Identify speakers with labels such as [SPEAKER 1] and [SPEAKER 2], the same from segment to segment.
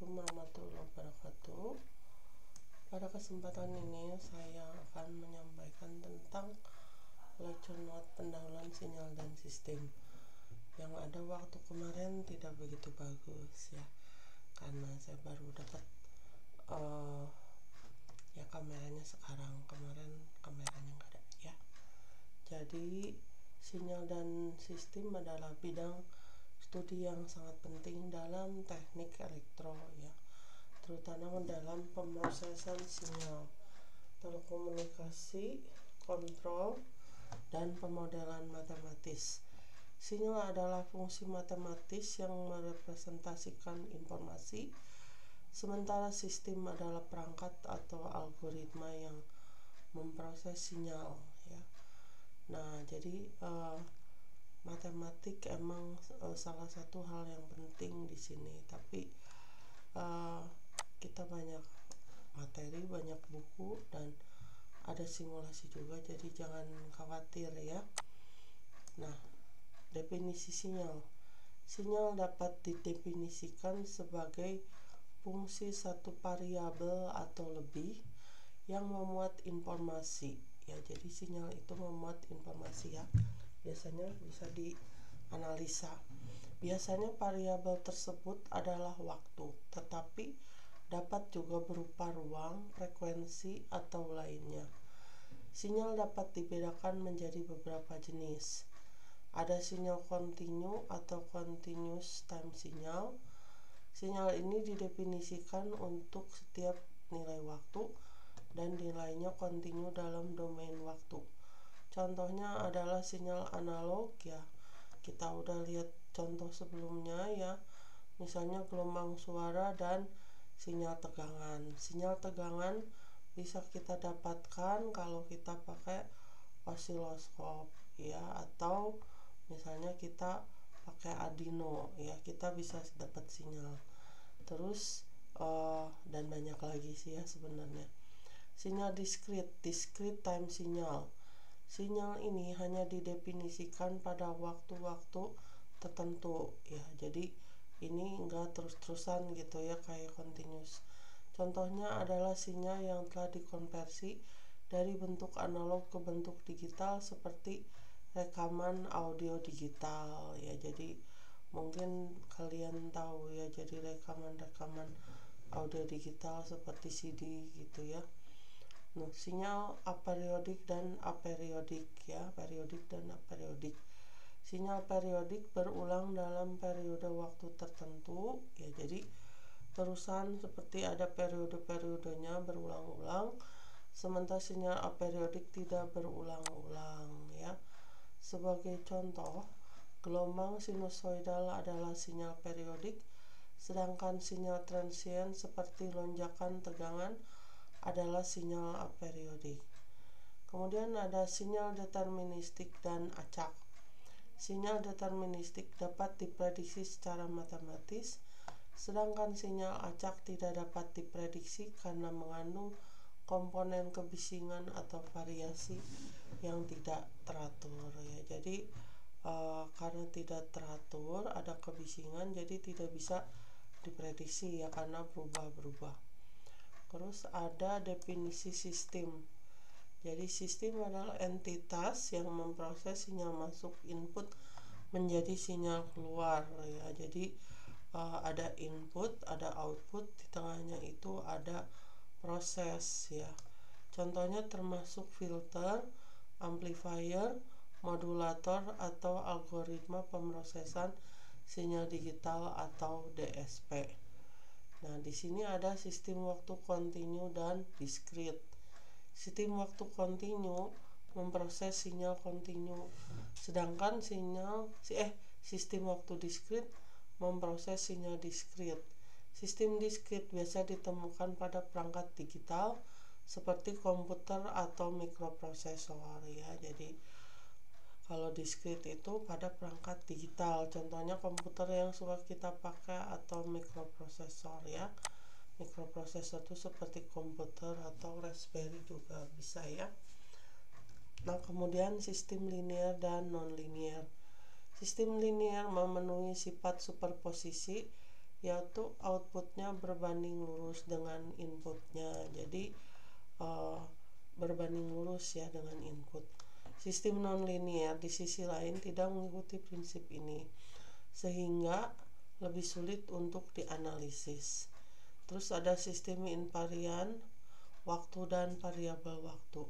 [SPEAKER 1] Assalamualaikum warahmatullahi wabarakatuh. Pada kesempatan ini saya akan menyampaikan tentang lecture note pendahuluan sinyal dan sistem. Yang ada waktu kemarin tidak begitu bagus ya, karena saya baru dapat ya kameranya sekarang. Kemarin kameranya nggak ada ya. Jadi sinyal dan sistem adalah bidang studi yang sangat penting dalam teknik elektro ya, terutama dalam pemrosesan sinyal, telekomunikasi, kontrol, dan pemodelan matematis. Sinyal adalah fungsi matematis yang merepresentasikan informasi, sementara sistem adalah perangkat atau algoritma yang memproses sinyal ya. Nah, jadi matematik emang salah satu hal yang penting di sini, tapi kita banyak materi, banyak buku, dan ada simulasi juga, jadi jangan khawatir ya. Nah, definisi sinyal. Sinyal dapat didefinisikan sebagai fungsi satu variabel atau lebih yang memuat informasi ya. Jadi sinyal itu memuat informasi ya. Biasanya bisa dianalisa. Biasanya variabel tersebut adalah waktu, tetapi dapat juga berupa ruang, frekuensi, atau lainnya. Sinyal dapat dibedakan menjadi beberapa jenis. Ada sinyal kontinu atau continuous time sinyal. Sinyal ini didefinisikan untuk setiap nilai waktu dan nilainya kontinu dalam domain waktu. Contohnya adalah sinyal analog ya. Kita udah lihat contoh sebelumnya ya. Misalnya gelombang suara dan sinyal tegangan. Sinyal tegangan bisa kita dapatkan kalau kita pakai osiloskop ya, atau misalnya kita pakai Arduino ya, kita bisa dapat sinyal. Terus dan banyak lagi sih ya sebenarnya. Sinyal discrete time sinyal. Sinyal ini hanya didefinisikan pada waktu-waktu tertentu ya. Jadi ini enggak terus-terusan gitu ya kayak continuous. Contohnya adalah sinyal yang telah dikonversi dari bentuk analog ke bentuk digital seperti rekaman audio digital ya. Jadi mungkin kalian tahu ya, jadi rekaman audio digital seperti CD gitu ya. Nah, sinyal aperiodik dan aperiodik ya, periodik dan aperiodik. Sinyal periodik berulang dalam periode waktu tertentu ya, jadi terusan seperti ada periode-periodenya berulang-ulang, sementara sinyal aperiodik tidak berulang-ulang ya. Sebagai contoh, gelombang sinusoidal adalah sinyal periodik, sedangkan sinyal transient seperti lonjakan tegangan adalah sinyal aperiodik. Kemudian ada sinyal deterministik dan acak. Sinyal deterministik dapat diprediksi secara matematis, sedangkan sinyal acak tidak dapat diprediksi karena mengandung komponen kebisingan atau variasi yang tidak teratur ya. Jadi karena tidak teratur, ada kebisingan, jadi tidak bisa diprediksi ya, karena berubah-berubah. Terus ada definisi sistem. Jadi sistem adalah entitas yang memproses sinyal masuk input menjadi sinyal keluar ya. Jadi ada input, ada output, di tengahnya itu ada proses ya. Contohnya termasuk filter, amplifier, modulator, atau algoritma pemrosesan sinyal digital atau DSP. Nah, di sini ada sistem waktu kontinu dan discrete. Sistem waktu kontinu memproses sinyal kontinu, sedangkan sistem waktu discrete memproses sinyal discrete. Sistem discrete biasa ditemukan pada perangkat digital seperti komputer atau mikroprosesor ya. Jadi kalau discrete itu pada perangkat digital, contohnya komputer yang suka kita pakai atau mikroprosesor ya. Mikroprosesor itu seperti komputer atau Raspberry juga bisa ya. Nah, kemudian sistem linear dan non-linear. Sistem linear memenuhi sifat superposisi yaitu outputnya berbanding lurus dengan inputnya. Jadi berbanding lurus ya dengan input. Sistem nonlinear di sisi lain tidak mengikuti prinsip ini, sehingga lebih sulit untuk dianalisis. Terus ada sistem invarian waktu dan variabel waktu.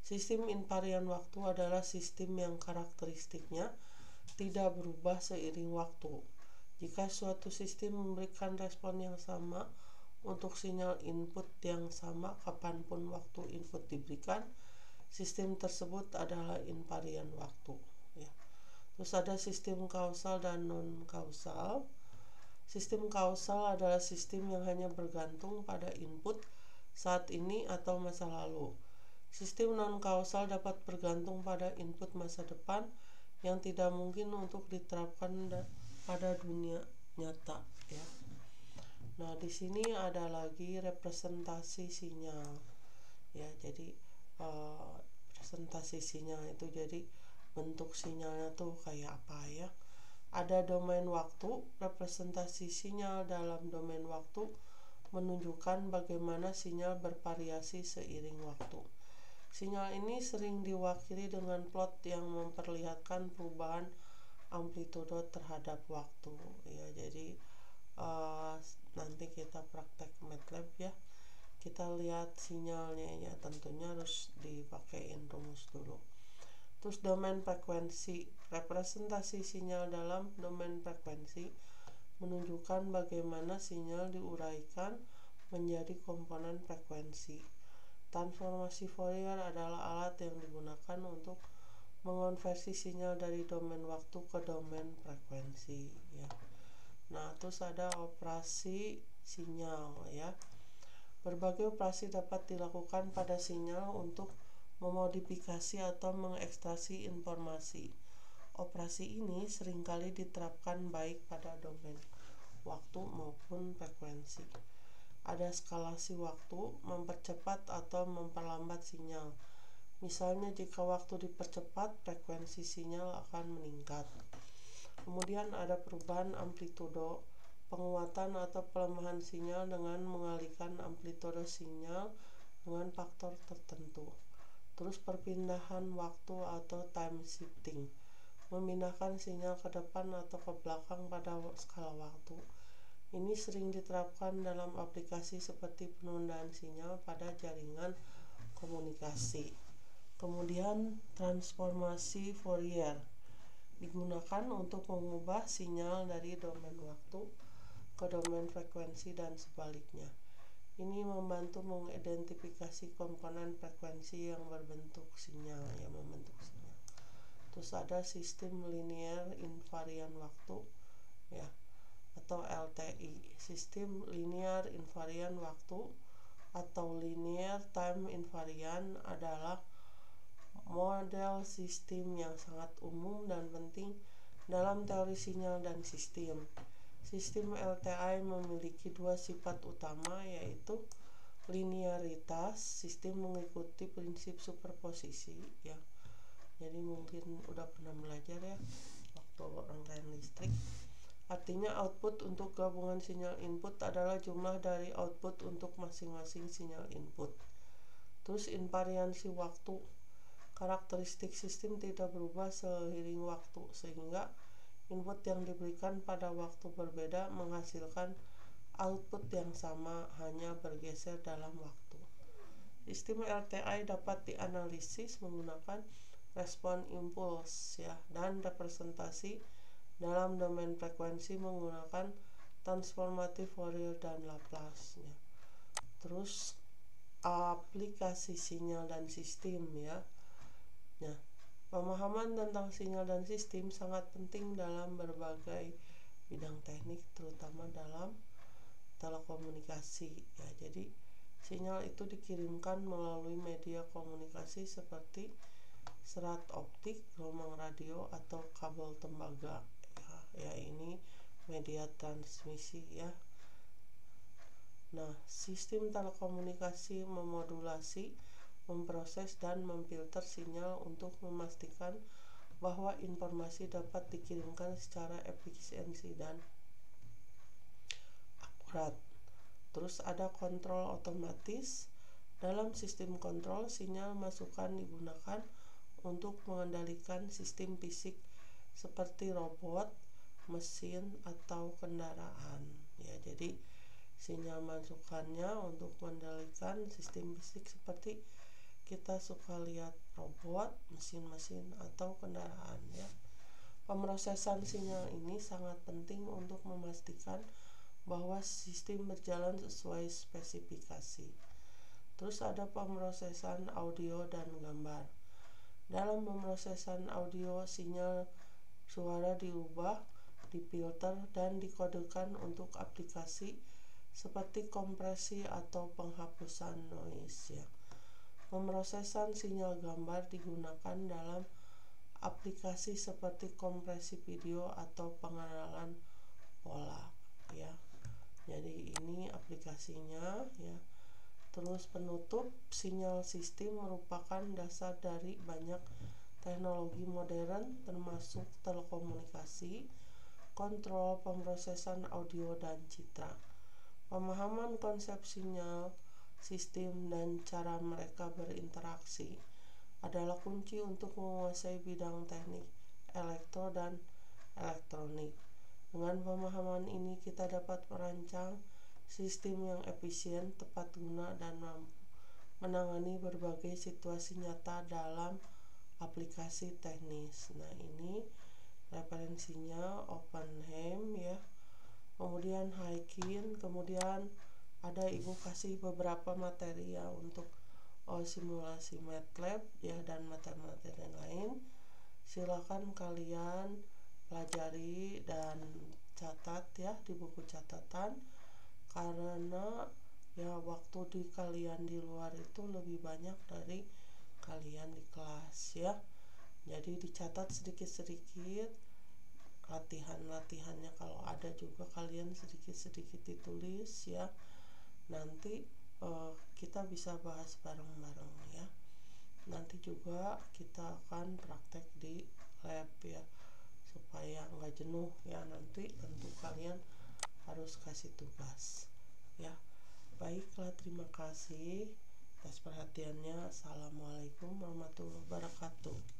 [SPEAKER 1] Sistem invarian waktu adalah sistem yang karakteristiknya tidak berubah seiring waktu. Jika suatu sistem memberikan respon yang sama untuk sinyal input yang sama kapanpun waktu input diberikan, sistem tersebut adalah invarian waktu. Ya. Terus ada sistem kausal dan non-kausal. Sistem kausal adalah sistem yang hanya bergantung pada input saat ini atau masa lalu. Sistem non-kausal dapat bergantung pada input masa depan yang tidak mungkin untuk diterapkan pada dunia nyata. Ya. Nah, di sini ada lagi representasi sinyal. Ya, jadi representasi sinyal itu jadi bentuk sinyalnya tuh kayak apa ya? Ada domain waktu. Representasi sinyal dalam domain waktu menunjukkan bagaimana sinyal bervariasi seiring waktu. Sinyal ini sering diwakili dengan plot yang memperlihatkan perubahan amplitudo terhadap waktu. Ya, jadi nanti kita praktek MATLAB ya, kita lihat sinyalnya ya, tentunya harus dipakein rumus dulu. Terus domain frekuensi. Representasi sinyal dalam domain frekuensi menunjukkan bagaimana sinyal diuraikan menjadi komponen frekuensi. Transformasi Fourier adalah alat yang digunakan untuk mengonversi sinyal dari domain waktu ke domain frekuensi ya. Nah, terus ada operasi sinyal ya. Berbagai operasi dapat dilakukan pada sinyal untuk memodifikasi atau mengekstraksi informasi. Operasi ini seringkali diterapkan baik pada domain waktu maupun frekuensi. Ada skalasi waktu, mempercepat atau memperlambat sinyal. Misalnya jika waktu dipercepat, frekuensi sinyal akan meningkat. Kemudian ada perubahan amplitudo, penguatan atau pelemahan sinyal dengan mengalihkan amplitudo sinyal dengan faktor tertentu. Terus perpindahan waktu atau time shifting, memindahkan sinyal ke depan atau ke belakang pada skala waktu. Ini sering diterapkan dalam aplikasi seperti penundaan sinyal pada jaringan komunikasi. Kemudian transformasi Fourier digunakan untuk mengubah sinyal dari domain waktu ke domain frekuensi dan sebaliknya. Ini membantu mengidentifikasi komponen frekuensi yang berbentuk sinyal, yang membentuk sinyal. Terus ada sistem linear invarian waktu ya, atau LTI. Sistem linear invarian waktu atau linear time invariant adalah model sistem yang sangat umum dan penting dalam teori sinyal dan sistem. Sistem LTI memiliki dua sifat utama, yaitu linearitas. Sistem mengikuti prinsip superposisi ya. Jadi mungkin udah pernah belajar ya waktu rangkaian listrik. Artinya output untuk gabungan sinyal input adalah jumlah dari output untuk masing-masing sinyal input. Terus invariansi waktu. Karakteristik sistem tidak berubah seiring waktu, sehingga input yang diberikan pada waktu berbeda menghasilkan output yang sama, hanya bergeser dalam waktu. Sistem LTI dapat dianalisis menggunakan respon impuls ya, dan representasi dalam domain frekuensi menggunakan transformatif Fourier dan Laplace ya. Terus aplikasi sinyal dan sistem ya. Nah, pemahaman tentang sinyal dan sistem sangat penting dalam berbagai bidang teknik, terutama dalam telekomunikasi ya. Jadi sinyal itu dikirimkan melalui media komunikasi seperti serat optik, gelombang radio, atau kabel tembaga ya. Ini media transmisi ya. Nah, sistem telekomunikasi memodulasi, memproses, dan memfilter sinyal untuk memastikan bahwa informasi dapat dikirimkan secara efisiensi dan akurat. Terus ada kontrol otomatis. Dalam sistem kontrol, sinyal masukan digunakan untuk mengendalikan sistem fisik seperti robot, mesin, atau kendaraan. Ya, jadi sinyal masukannya untuk mengendalikan sistem fisik seperti kita suka lihat robot, mesin-mesin, atau kendaraan ya. Pemrosesan sinyal ini sangat penting untuk memastikan bahwa sistem berjalan sesuai spesifikasi. Terus ada pemrosesan audio dan gambar. Dalam pemrosesan audio, sinyal suara diubah, difilter, dan dikodekan untuk aplikasi seperti kompresi atau penghapusan noise ya. Pemrosesan sinyal gambar digunakan dalam aplikasi seperti kompresi video atau pengenalan pola ya. Jadi ini aplikasinya ya. Terus penutup sinyal sistem merupakan dasar dari banyak teknologi modern termasuk telekomunikasi, kontrol, pemrosesan audio dan citra. Pemahaman konsep sinyal sistem dan cara mereka berinteraksi adalah kunci untuk menguasai bidang teknik elektro dan elektronik. Dengan pemahaman ini kita dapat merancang sistem yang efisien, tepat guna, dan mampu menangani berbagai situasi nyata dalam aplikasi teknis. Nah, ini referensinya Oppenheim ya. Kemudian Haikin, kemudian ada ibu kasih beberapa materi ya untuk simulasi MATLAB ya dan materi lain. Silakan kalian pelajari dan catat ya di buku catatan, karena ya waktu di kalian di luar itu lebih banyak dari kalian di kelas ya. Jadi dicatat sedikit-sedikit latihan-latihannya, kalau ada juga kalian sedikit-sedikit ditulis ya. Nanti kita bisa bahas bareng-bareng ya. Nanti juga kita akan praktek di lab ya, supaya nggak jenuh ya. Nanti tentu kalian harus kasih tugas ya. Baiklah, terima kasih atas perhatiannya. Assalamualaikum warahmatullahi wabarakatuh.